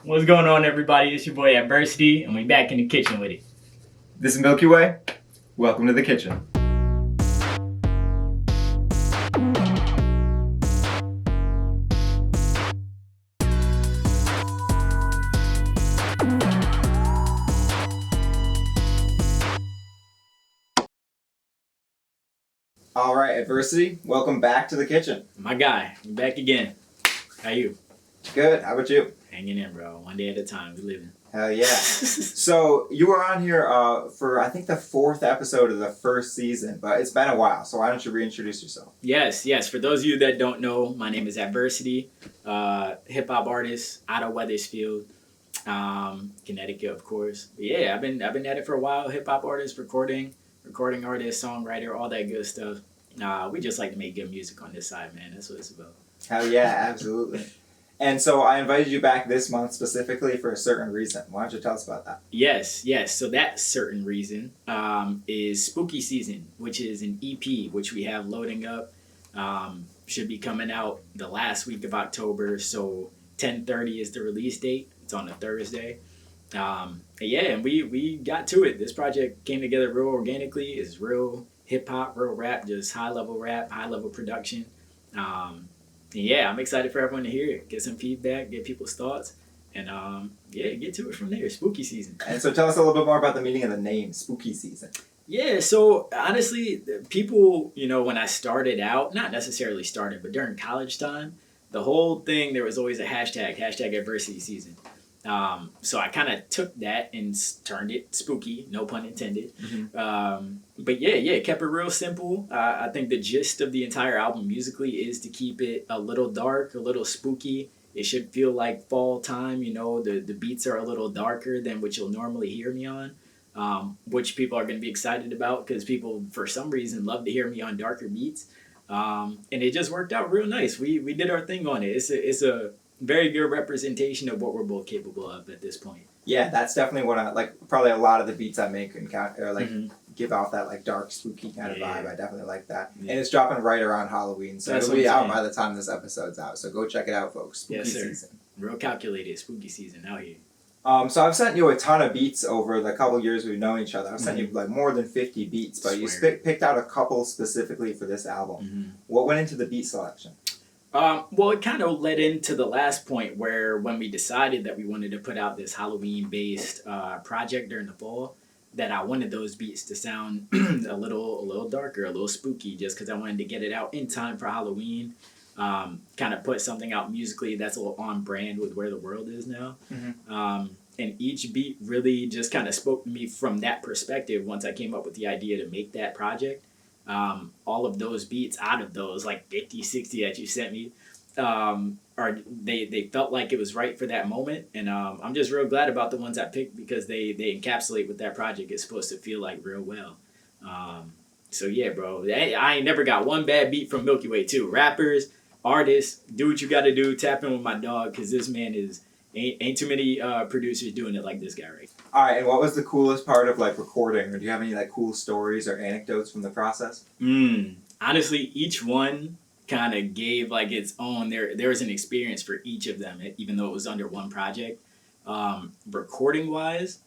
What's going on, everybody? It's your boy Adversity, and we back in the kitchen with it. This is MilkyWaay. Welcome to the kitchen. All right, Adversity. Welcome back to the kitchen. My guy, we back again. How you? Good. How about you? Hanging in, bro. One day at a time. We living. Hell yeah. So you were on here for I think the 4th episode of the first season, but it's been a while. So why don't you reintroduce yourself? Yes. For those of you that don't know, my name is Adversity, hip hop artist out of Weathersfield, Connecticut, of course. But yeah, I've been at it for a while. Hip hop artist, recording artist, songwriter, all that good stuff. We just like to make good music on this side, man. That's what it's about. Hell yeah, absolutely. And so I invited you back this month specifically for a certain reason. Why don't you tell us about that? Yes. So that certain reason is Spooky Season, which is an EP, which we have loading up. Should be coming out the last week of October. So 10/30 is the release date. It's on a Thursday. And we got to it. This project came together real organically. It's real hip-hop, real rap, just high-level production. I'm excited for everyone to hear it, get some feedback, get people's thoughts, and get to it from there. Spooky Season. And so tell us a little bit more about the meaning of the name, Spooky Season. Yeah, so honestly, people, when I started out, not necessarily started, but during college time, the whole thing, there was always a hashtag Adversity Season. So I kind of took that and turned it spooky, no pun intended. Mm-hmm. But kept it real simple. I think the gist of the entire album musically is to keep it a little dark, a little spooky. It should feel like fall time. The beats are a little darker than what you'll normally hear me on, which people are going to be excited about because people, for some reason, love to hear me on darker beats. And it just worked out real nice. We did our thing on it. It's a very good representation of what we're both capable of at this point. Yeah, that's definitely what I like. Probably a lot of the beats I make and give off that like dark, spooky kind of vibe. I definitely like that. Yeah. And it's dropping right around Halloween, so it'll be out by the time this episode's out. So go check it out, folks. Spooky Season. Real calculated spooky season out here. So I've sent you a ton of beats over the couple years we've known each other. I've sent you like more than 50 beats, but you picked out a couple specifically for this album. Mm-hmm. What went into the beat selection? It kind of led into the last point where when we decided that we wanted to put out this Halloween-based project during the fall, that I wanted those beats to sound a little darker, a little spooky, just because I wanted to get it out in time for Halloween. Kind of put something out musically that's a little on brand with where the world is now. Mm-hmm. And each beat really just kind of spoke to me from that perspective once I came up with the idea to make that project. All of those beats out of those like 50, 60 that you sent me, they felt like it was right for that moment. And I'm just real glad about the ones I picked because they encapsulate what that project is supposed to feel like real well. So yeah, bro, I ain't never got one bad beat from MilkyWaay too. Rappers, artists, do what you got to do. Tap in with my dog because this man ain't too many producers doing it like this guy right. All right, and what was the coolest part of like recording, or do you have any like cool stories or anecdotes from the process? Honestly, each one kind of gave like its own. There was an experience for each of them, even though it was under one project. Recording wise,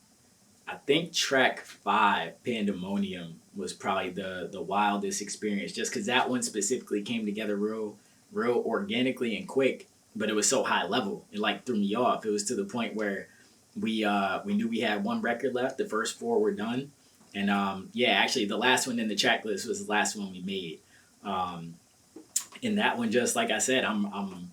I think track 5, Pandemonium, was probably the wildest experience, just because that one specifically came together real organically and quick. But it was so high level, it like threw me off. It was to the point where we knew we had one record left. The first 4 were done, and actually the last one in the track list was the last one we made. And that one, just like I said, I'm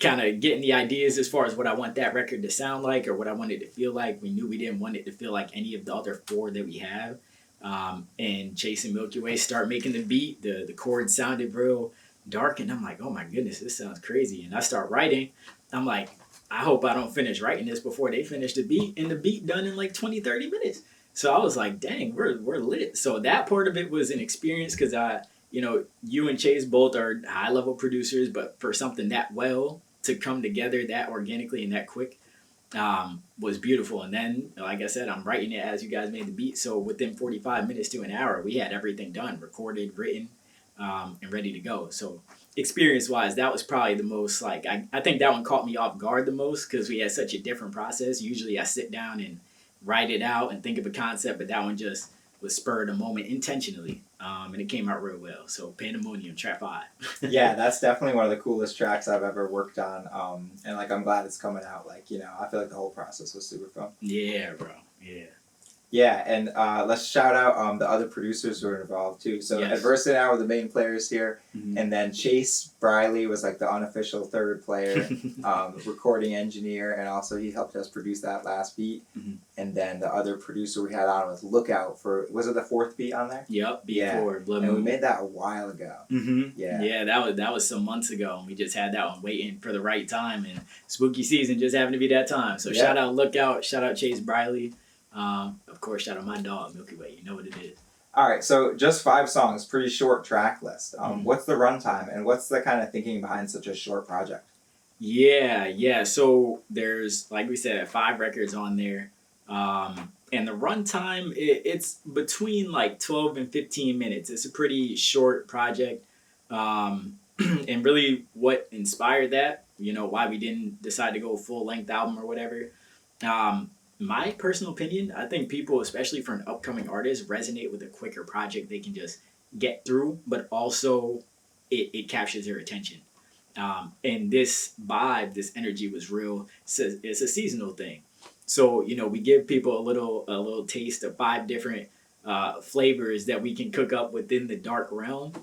kind of getting the ideas as far as what I want that record to sound like or what I want it to feel like. We knew we didn't want it to feel like any of the other 4 that we have. And Chase and MilkyWaay start making the beat. The chords sounded real dark, and I'm like, oh my goodness, this sounds crazy. And I start writing. I'm like, I hope I don't finish writing this before they finish the beat, and the beat done in like 20-30 minutes. So I was like, dang, we're lit. So that part of it was an experience because you and Chase both are high level producers, but for something that well to come together that organically and that quick was beautiful. And then, like I said, I'm writing it as you guys made the beat. So within 45 minutes to an hour, we had everything done, recorded, written, and ready to go. So experience wise, that was probably the most like I think that one caught me off guard the most because we had such a different process. Usually I sit down and write it out and think of a concept, but that one just was spurred a moment intentionally, and it came out real well. So Pandemonium, track 5. Yeah, that's definitely one of the coolest tracks I've ever worked on. And like I'm glad it's coming out. Like, you know, I feel like the whole process was super fun. Yeah, bro. Yeah. Yeah, and let's shout out the other producers who are involved too. So Yes. Adversity and I were the main players here, Mhm. and then Chase Briley was like the unofficial third player, recording engineer, and also he helped us produce that last beat. Mhm. And then the other producer we had on was Lookout for, was it the 4th beat on there? Yep. Yeah. B4 Blood And we Moon. made that a while ago. Mm-hmm. Yeah. Yeah, that was some months ago, and we just had that one waiting for the right time, and spooky season just happened to be that time. So Yeah. shout out Lookout, shout out Chase Briley, of course shout out my dog MilkyWaay. You know what it is. All right, so just 5 songs, pretty short track list. Mhm. What's the runtime, and what's the kind of thinking behind such a short project? Yeah. So there's, like we said, 5 records on there, and the runtime it's between like 12 and 15 minutes. It's a pretty short project, and really what inspired that, you know, why we didn't decide to go full length album or whatever. My personal opinion, I think people, especially for an upcoming artist, resonate with a quicker project they can just get through, but also it captures their attention. And this vibe, this energy was real. It's a seasonal thing. So, you know, we give people a little taste of 5 different flavors that we can cook up within the dark realm.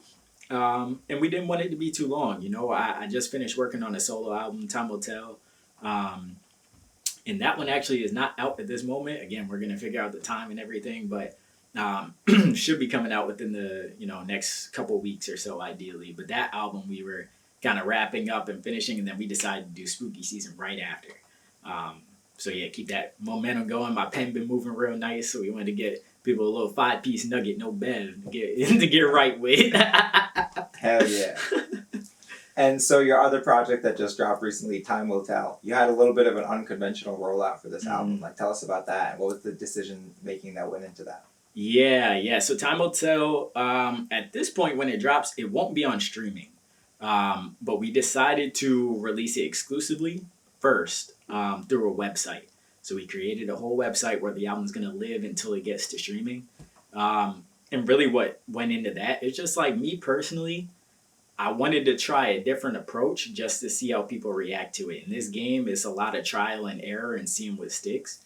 And we didn't want it to be too long. You know, I just finished working on a solo album, Time Will Tell. And that one actually is not out at this moment. Again, we're going to figure out the time and everything, but should be coming out within the, you know, next couple weeks or so, ideally. But that album we were kind of wrapping up and finishing, and then we decided to do spooky season right after. So yeah, keep that momentum going. My pen been moving real nice, so we wanted to get people a little 5-piece nugget, no bev, to get right with. Hell yeah. And so your other project that just dropped recently, Time Will Tell, you had a little bit of an unconventional rollout for this album. Like, tell us about that, and what was the decision making that went into that? Yeah. So Time Will Tell, at this point when it drops, it won't be on streaming. But we decided to release it exclusively first through a website. So we created a whole website where the album's going to live until it gets to streaming. And really what went into that, it's just like me personally, I wanted to try a different approach just to see how people react to it. In this game, it's a lot of trial and error and seeing what sticks.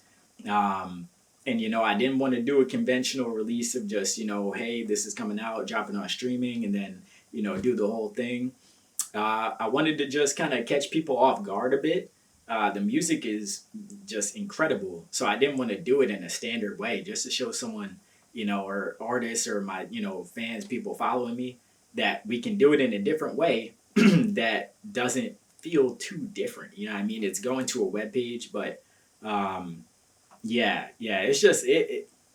And, you know, I didn't want to do a conventional release of just, you know, hey, this is coming out, dropping on streaming, and then, you know, do the whole thing. I wanted to just kind of catch people off guard a bit. The music is just incredible. So I didn't want to do it in a standard way, just to show someone, you know, or artists or my, you know, fans, people following me, that we can do it in a different way that doesn't feel too different. You know what I mean? It's going to a webpage, but yeah, it's just,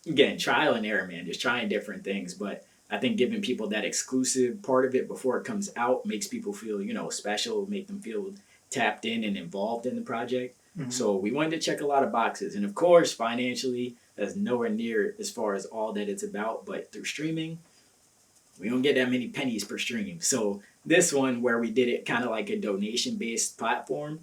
again, trial and error, man, just trying different things. But I think giving people that exclusive part of it before it comes out makes people feel, you know, special, make them feel tapped in and involved in the project. Mm-hmm. So we wanted to check a lot of boxes. And of course, financially, that's nowhere near as far as all that it's about. But through streaming, we don't get that many pennies per stream. So this one, where we did it kind of like a donation-based platform,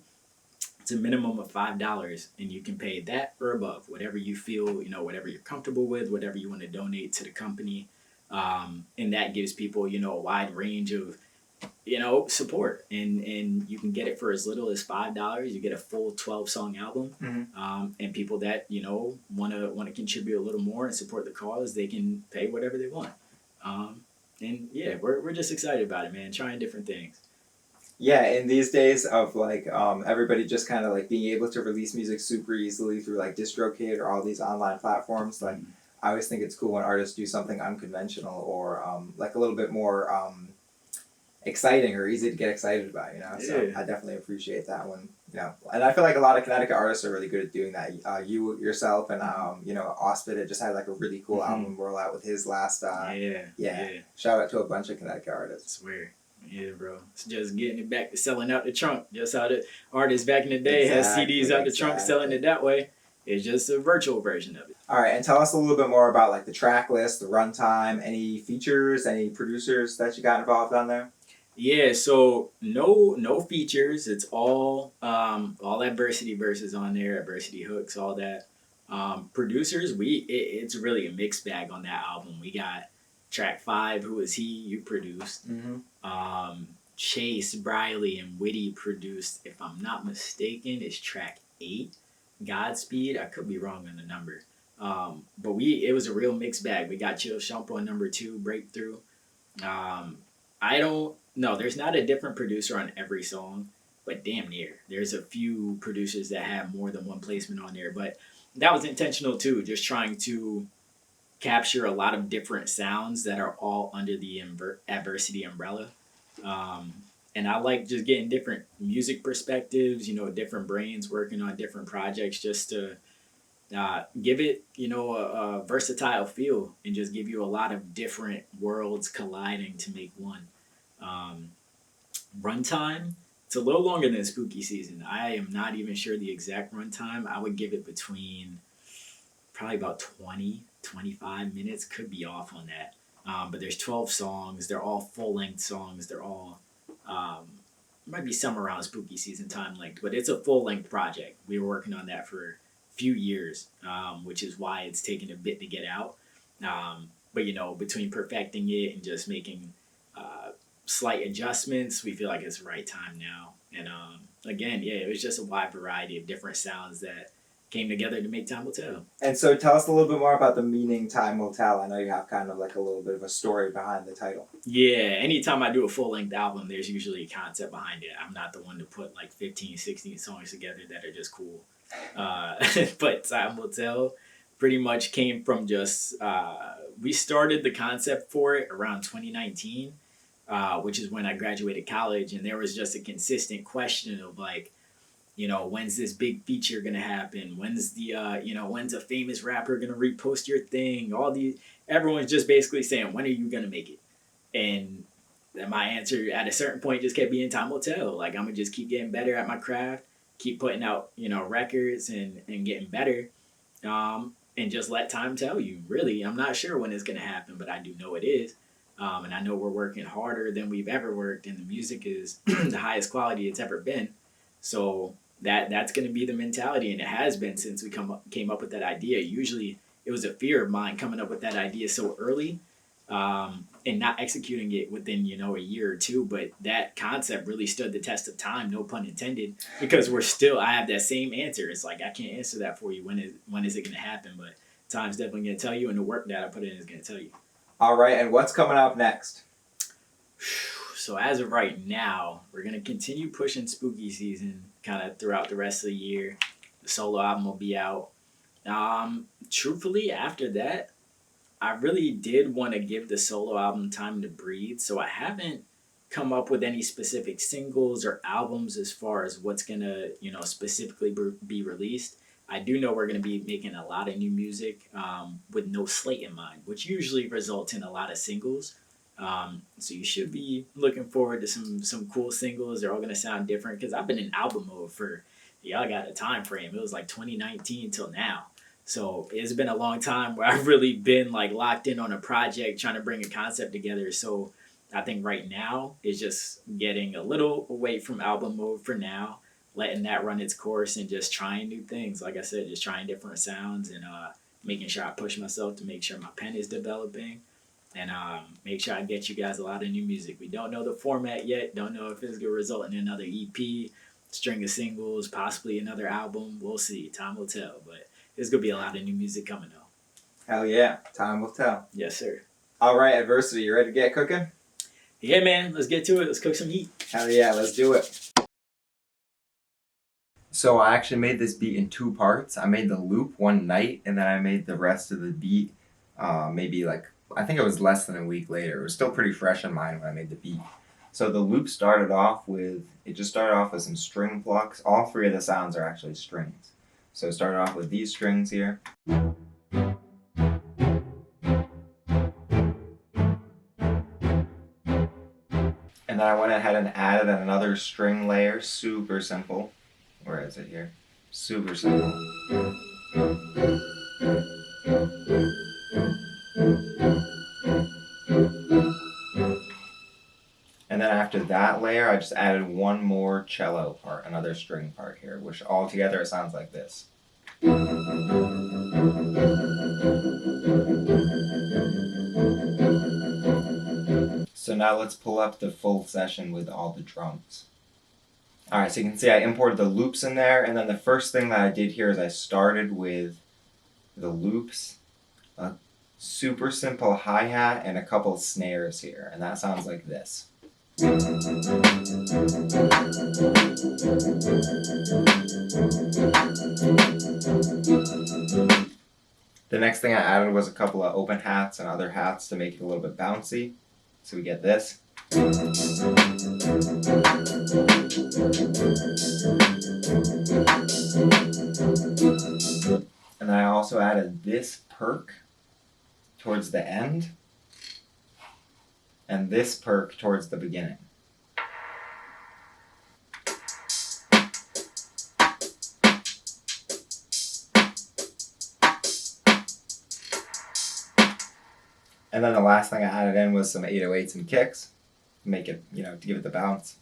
it's a minimum of $5, and you can pay that or above, whatever you feel, you know, whatever you're comfortable with, whatever you want to donate to the company. And that gives people, you know, a wide range of, you know, support. And you can get it for as little as $5. You get a full 12-song album. Mm-hmm. And people that, you know, want to contribute a little more and support the cause, they can pay whatever they want. And yeah, we're just excited about it, man. Trying different things. Yeah, in these days of like everybody just kind of like being able to release music super easily through like DistroKid or all these online platforms, like I always think it's cool when artists do something unconventional or like a little bit more exciting or easy to get excited about, you know. So yeah. I definitely appreciate that one, you know. And I feel like a lot of Connecticut artists are really good at doing that. You yourself and you know, Ospit just had like a really cool album roll out with his last. Yeah. Shout out to a bunch of Connecticut artists. I swear. Yeah, bro. It's just getting it back to selling out the trunk. Just how the artists back in the day had CDs out the trunk, selling it that way. It's just a virtual version of it. All right, and tell us a little bit more about like the track list, the runtime, any features, any producers that you got involved on there? Yeah, so no features. It's all adversity verses on there, adversity hooks, all that. Producers, it's really a mixed bag on that album. We got track 5, Who Is He? You produced. Mm-hmm. Chase, Briley, and Witty produced. If I'm not mistaken, is track 8, Godspeed. I could be wrong on the number. But it was a real mixed bag. We got Chill Shump on number 2, Breakthrough. Um, I don't no, there's not a different producer on every song, but damn near. There's a few producers that have more than one placement on there, but that was intentional too, just trying to capture a lot of different sounds that are all under the adversity umbrella. Um, and I like just getting different music perspectives, different brains working on different projects just to give it, a versatile feel and just give you a lot of different worlds colliding to make one. Um, Runtime, it's a little longer than spooky season. I am not even sure the exact runtime. I would give it between probably about 20 to 25 minutes. Could be off on that. But there's 12 songs. They're all full length songs. They're all, um, might be some around spooky season time length, but it's a full length project. We were working on that for a few years, which is why it's taken a bit to get out. But between perfecting it and just making uh, slight adjustments, we feel like it's the right time now. And again, yeah, it was just a wide variety of different sounds that came together to make Time Will Tell. And so tell us a little bit more about the meaning Time Will Tell. I know you have kind of like a little bit of a story behind the title. Yeah, anytime I do a full length album, there's usually a concept behind it. I'm not the one to put like 15, 16 songs together that are just cool. But Time Will Tell pretty much came from just, we started the concept for it around 2019, which is when I graduated college, and there was just a consistent question of like, when's this big feature gonna happen? When's a famous rapper gonna repost your thing? Everyone's just basically saying, when are you gonna make it? And then my answer at a certain point just kept being Time Will Tell. Like, I'm gonna just keep getting better at my craft, keep putting out, records and getting better. And just let time tell you. Really, I'm not sure when it's gonna happen, but I do know it is. And I know we're working harder than we've ever worked, and the music is the highest quality it's ever been. So that's going to be the mentality, and it has been since we came up with that idea. Usually, it was a fear of mine coming up with that idea so early, and not executing it within a year or two. But that concept really stood the test of time, no pun intended, because I have that same answer. It's like I can't answer that for you. When is it going to happen? But time's definitely going to tell you, and the work that I put in is going to tell you. All right, and what's coming up next? So as of right now, we're gonna continue pushing spooky season kind of throughout the rest of the year. The solo album will be out. Truthfully, after that, I really did want to give the solo album time to breathe. So I haven't come up with any specific singles or albums as far as what's gonna specifically be released. I do know we're gonna be making a lot of new music with no slate in mind, which usually results in a lot of singles. So you should be looking forward to some cool singles. They're all gonna sound different because I've been in album mode for y'all got a time frame. It was like 2019 till now. So it's been a long time where I've really been like locked in on a project trying to bring a concept together. So I think right now is just getting a little away from album mode for now, letting that run its course and just trying new things. Like I said, just trying different sounds and making sure I push myself to make sure my pen is developing and make sure I get you guys a lot of new music. We don't know the format yet. Don't know if it's going to result in another EP, string of singles, possibly another album. We'll see. Time will tell. But there's going to be a lot of new music coming though. Hell yeah. Time will tell. Yes, sir. All right, Adversity, you ready to get cooking? Yeah, man. Let's get to it. Let's cook some heat. Hell yeah, let's do it. So I actually made this beat in 2 parts. I made the loop one night, and then I made the rest of the beat maybe like, I think it was less than a week later. It was still pretty fresh in mind when I made the beat. So the loop started off with some string plucks. All 3 of the sounds are actually strings. So it started off with these strings here. And then I went ahead and added another string layer, super simple. Where is it here? Super simple. And then after layer, I just added one more cello part, another string part here, which all together it sounds like this. So now let's pull up the full session with all the drums. Alright, so you can see I imported the loops in there, and then the first thing that I did here is I started with the loops, a super simple hi-hat, and a couple snares here, and that sounds like this. The next thing I added was a couple of open hats and other hats to make it a little bit bouncy. So we get this. And then I also added this perk towards the end and this perk towards the beginning. And then the last thing I added in was some 808s and kicks to make it, to give it the bounce.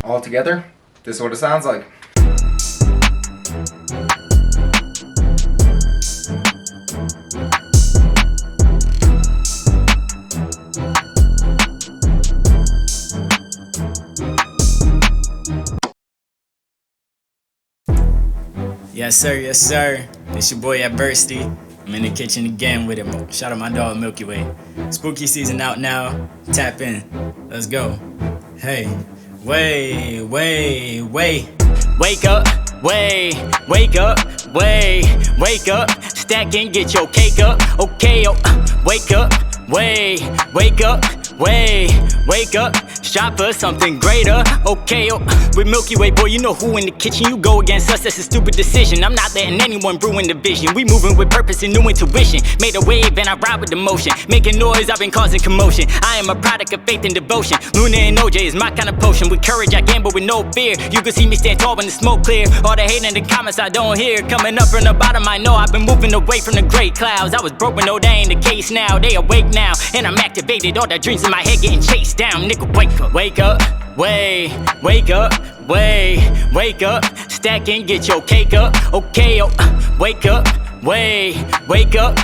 All together, this is what it sounds like. Yes sir, yes sir. It's your boy Adversity. I'm in the kitchen again with it. Shout out my dog MilkyWaay. Spooky season out now. Tap in. Let's go. Hey. Way. Wake up, wake up, wake up. Stack and get your cake up. Okay, wake up, wake up, wake up. Shop for something greater. Okay, with MilkyWaay, boy, you know who in the kitchen. You go against us, that's a stupid decision. I'm not letting anyone ruin the vision. We moving with purpose and new intuition. Made a wave and I ride with the motion. Making noise, I've been causing commotion. I am a product of faith and devotion. Luna and OJ is my kind of potion. With courage, I gamble with no fear. You can see me stand tall when the smoke clear. All the hate in the comments I don't hear. Coming up from the bottom, I know I've been moving away from the great clouds. I was broke, but no, that ain't the case now. They awake now, and I'm activated. All the dreams in my head getting chased down. Nigga, wake up. Wake up, wake up, wake up. Stack and get your cake up. Okay, wake up, wake up,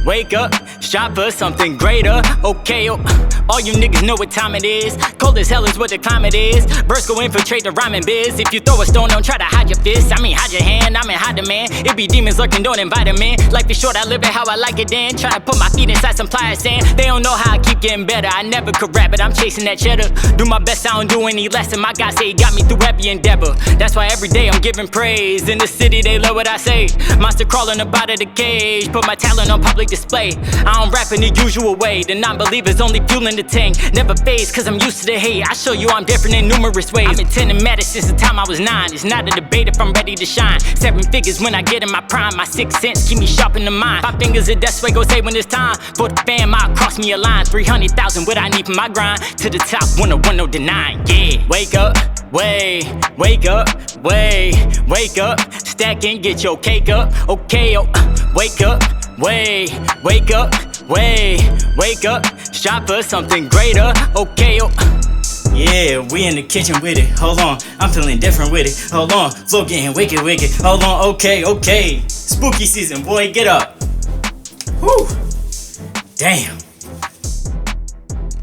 wake up. Shop for something greater. Okay, all you niggas know what time it is. Cold as hell is what the climate is. Birds go infiltrate the rhyming biz. If you throw a stone, don't try to hide your fist. I mean, hide your hand, I'm in high demand. It be demons lurking, don't invite them in. Life is short, I live it how I like it then. Try to put my feet inside some pliers sand. They don't know how I keep getting better. I never could rap it, I'm chasing that cheddar. Do my best, I don't do any less. And my God say he got me through every endeavor. That's why every day I'm giving praise. In the city, they love what I say. Monster crawling up out of the cage. Put my talent on public display. I don't rap in the usual way. The non-believers only fueling the tank. Never phase, cause I'm used to the hate. I show you I'm different in numerous ways. I've been tending matters since the time I was 9. It's not a debate if I'm ready to shine. 7 figures when I get in my prime. My 6 cents keep me sharp in the mind. 5 fingers of death sway go say when it's time. For the fam, I'll cross me a line. 300,000 what I need for my grind. To the top, 101, no denying. Yeah, wake up, wake up, wake up. Stack and get your cake up. Okay, wake up, wake up, wake up. Shop for something greater. Okay, yeah, we in the kitchen with it. Hold on, I'm feeling different with it. Hold on, flow getting wicked. Hold on, okay. Spooky season, boy, get up. Whew. Damn.